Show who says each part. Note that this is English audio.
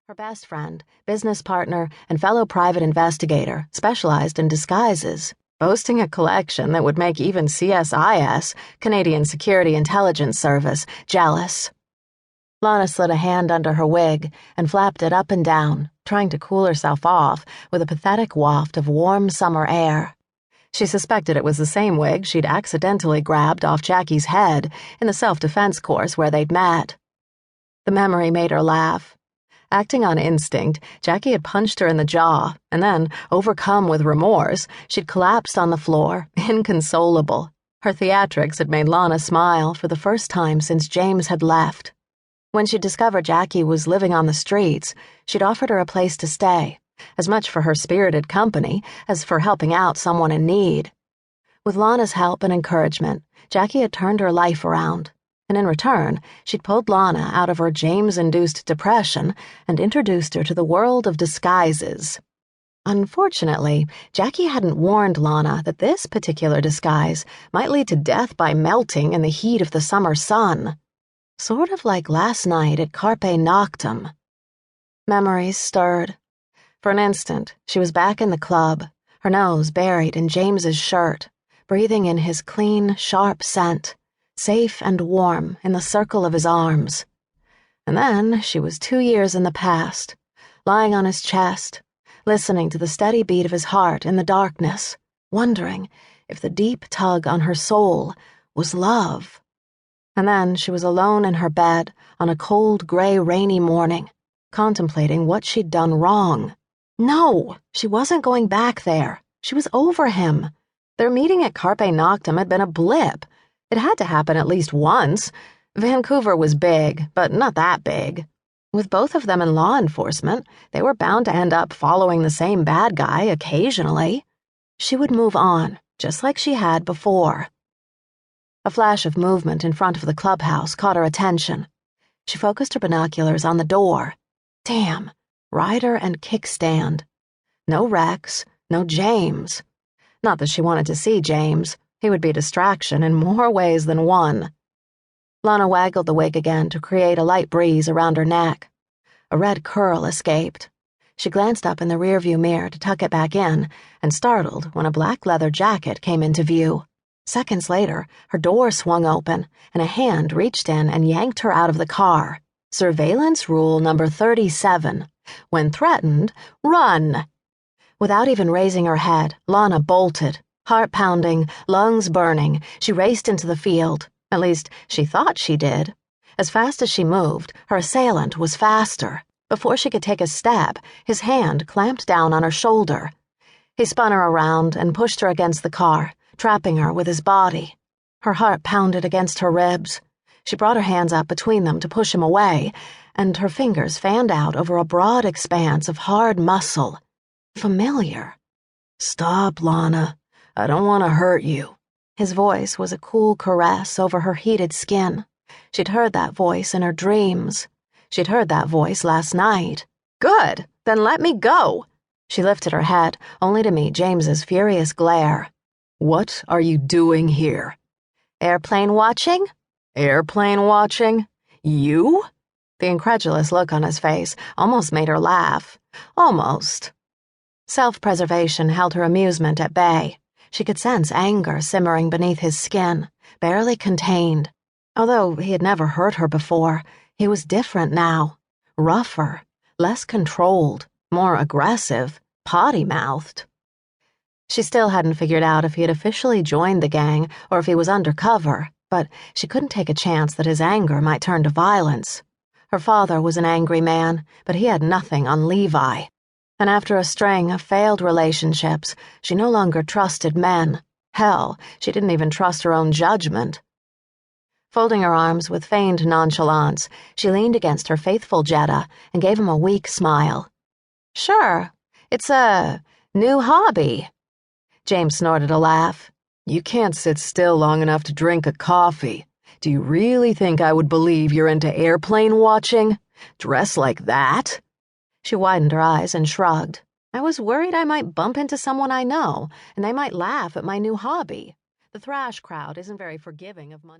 Speaker 1: Her best friend, business partner, and fellow private investigator specialized in disguises, boasting a collection that would make even CSIS, Canadian Security Intelligence Service, jealous. Lana slid a hand under her wig and flapped it up and down, trying to cool herself off with a pathetic waft of warm summer air. She suspected it was the same wig she'd accidentally grabbed off Jackie's head in the self-defense course where they'd met. The memory made her laugh. Acting on instinct, Jackie had punched her in the jaw, and then, overcome with remorse, she'd collapsed on the floor, inconsolable. Her theatrics had made Lana smile for the first time since James had left. When she discovered Jackie was living on the streets, she'd offered her a place to stay, as much for her spirited company as for helping out someone in need. With Lana's help and encouragement, Jackie had turned her life around, and in return, she'd pulled Lana out of her James-induced depression and introduced her to the world of disguises. Unfortunately, Jackie hadn't warned Lana that this particular disguise might lead to death by melting in the heat of the summer sun. Sort of like last night at Carpe Noctem. Memories stirred. For an instant, she was back in the club, her nose buried in James's shirt, breathing in his clean, sharp scent, safe and warm in the circle of his arms. And then she was 2 years in the past, lying on his chest, listening to the steady beat of his heart in the darkness, wondering if the deep tug on her soul was love. And then she was alone in her bed on a cold, gray, rainy morning, contemplating what she'd done wrong. No, she wasn't going back there. She was over him. Their meeting at Carpe Noctem had been a blip. It had to happen at least once. Vancouver was big, but not that big. With both of them in law enforcement, they were bound to end up following the same bad guy occasionally. She would move on, just like she had before. A flash of movement in front of the clubhouse caught her attention. She focused her binoculars on the door. Damn, rider and kickstand. No Rex, no James. Not that she wanted to see James. He would be a distraction in more ways than one. Lana waggled the wig again to create a light breeze around her neck. A red curl escaped. She glanced up in the rearview mirror to tuck it back in, and startled when a black leather jacket came into view. Seconds later, her door swung open, and a hand reached in and yanked her out of the car. Surveillance rule number 37. When threatened, run! Without even raising her head, Lana bolted. Heart pounding, lungs burning, she raced into the field. At least, she thought she did. As fast as she moved, her assailant was faster. Before she could take a step, his hand clamped down on her shoulder. He spun her around and pushed her against the car, trapping her with his body. Her heart pounded against her ribs. She brought her hands up between them to push him away, and her fingers fanned out over a broad expanse of hard muscle. Familiar. "Stop, Lana. I don't want to hurt you." His voice was a cool caress over her heated skin. She'd heard that voice in her dreams. She'd heard that voice last night. Good, then let me go. She lifted her head, only to meet James's furious glare. "What are you doing here?" "Airplane watching?" "Airplane watching? You?" The incredulous look on his face almost made her laugh. Almost. Self-preservation held her amusement at bay. She could sense anger simmering beneath his skin, barely contained. Although he had never hurt her before, he was different now. Rougher, less controlled, more aggressive, potty-mouthed. She still hadn't figured out if he had officially joined the gang or if he was undercover, but she couldn't take a chance that his anger might turn to violence. Her father was an angry man, but he had nothing on Levi. And after a string of failed relationships, she no longer trusted men. Hell, she didn't even trust her own judgment. Folding her arms with feigned nonchalance, she leaned against her faithful Jetta and gave him a weak smile. "Sure, it's a new hobby." James snorted a laugh. "You can't sit still long enough to drink a coffee. Do you really think I would believe you're into airplane watching? Dress like that?" She widened her eyes and shrugged. "I was worried I might bump into someone I know, and they might laugh at my new hobby. The thrash crowd isn't very forgiving of money."